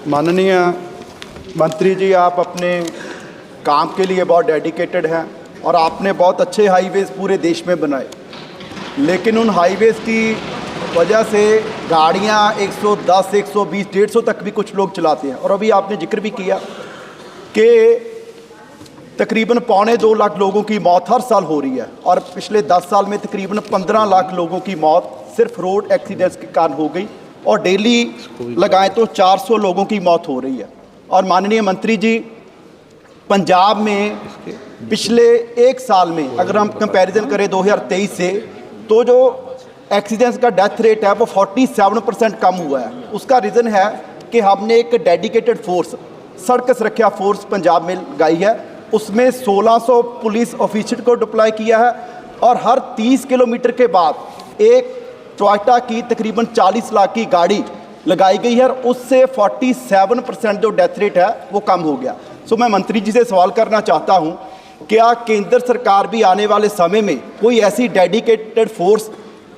माननीय मंत्री जी, आप अपने काम के लिए बहुत डेडिकेटेड हैं और आपने बहुत अच्छे हाईवेज़ पूरे देश में बनाए, लेकिन उन हाईवेज़ की वजह से गाड़ियां 110, 120, 150 तक भी कुछ लोग चलाते हैं। और अभी आपने जिक्र भी किया कि तकरीबन 2.25 लाख लोगों की मौत हर साल हो रही है और पिछले 10 साल में तकरीबन 15 लाख लोगों की मौत सिर्फ रोड एक्सीडेंट्स के कारण हो गई और डेली लगाएं तो 400 लोगों की मौत हो रही है। और माननीय मंत्री जी, पंजाब में पिछले एक साल में अगर हम कंपैरिजन करें 2023 से, तो जो एक्सीडेंट्स का डेथ रेट है वो 47% कम हुआ है। उसका रीज़न है कि हमने एक डेडिकेटेड फोर्स, सड़क सुरक्षा फोर्स पंजाब में लगाई है। उसमें 1600 पुलिस ऑफिसर को डिप्लॉय किया है और हर 30 किलोमीटर के बाद एक टोयोटा की तकरीबन 40 लाख की गाड़ी लगाई गई है और उससे 47% जो डेथ रेट है वो कम हो गया। सो मैं मंत्री जी से सवाल करना चाहता हूं, क्या केंद्र सरकार भी आने वाले समय में कोई ऐसी डेडिकेटेड फोर्स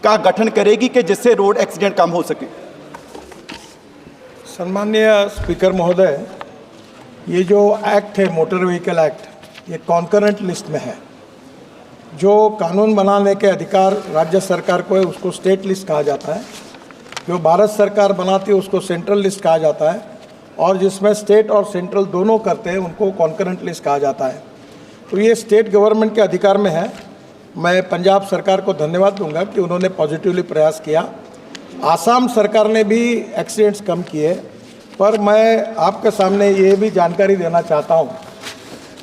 का गठन करेगी कि जिससे रोड एक्सीडेंट कम हो सके? सम्माननीय स्पीकर महोदय, ये जो एक्ट है मोटर व्हीकल एक्ट, ये कॉन्करेंट लिस्ट में है। जो कानून बनाने के अधिकार राज्य सरकार को है उसको स्टेट लिस्ट कहा जाता है, जो भारत सरकार बनाती है उसको सेंट्रल लिस्ट कहा जाता है, और जिसमें स्टेट और सेंट्रल दोनों करते हैं उनको कॉन्करेंट लिस्ट कहा जाता है। तो ये स्टेट गवर्नमेंट के अधिकार में है। मैं पंजाब सरकार को धन्यवाद दूंगा कि उन्होंने पॉजिटिवली प्रयास किया। आसाम सरकार ने भी एक्सीडेंट्स कम किए, पर मैं आपके सामने ये भी जानकारी देना चाहता हूँ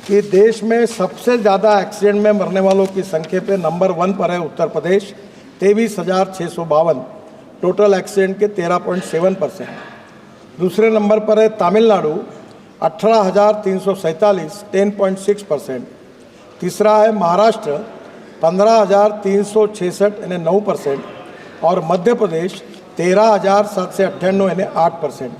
कि देश में सबसे ज़्यादा एक्सीडेंट में मरने वालों की संख्या पे नंबर 1 पर है उत्तर प्रदेश, 23,652, टोटल एक्सीडेंट के 13.7%। दूसरे नंबर पर है तमिलनाडु, 18,347, 10.6%। तीसरा है महाराष्ट्र, 15,366 यानी 9%, और मध्य प्रदेश 13,798 यानी 8%।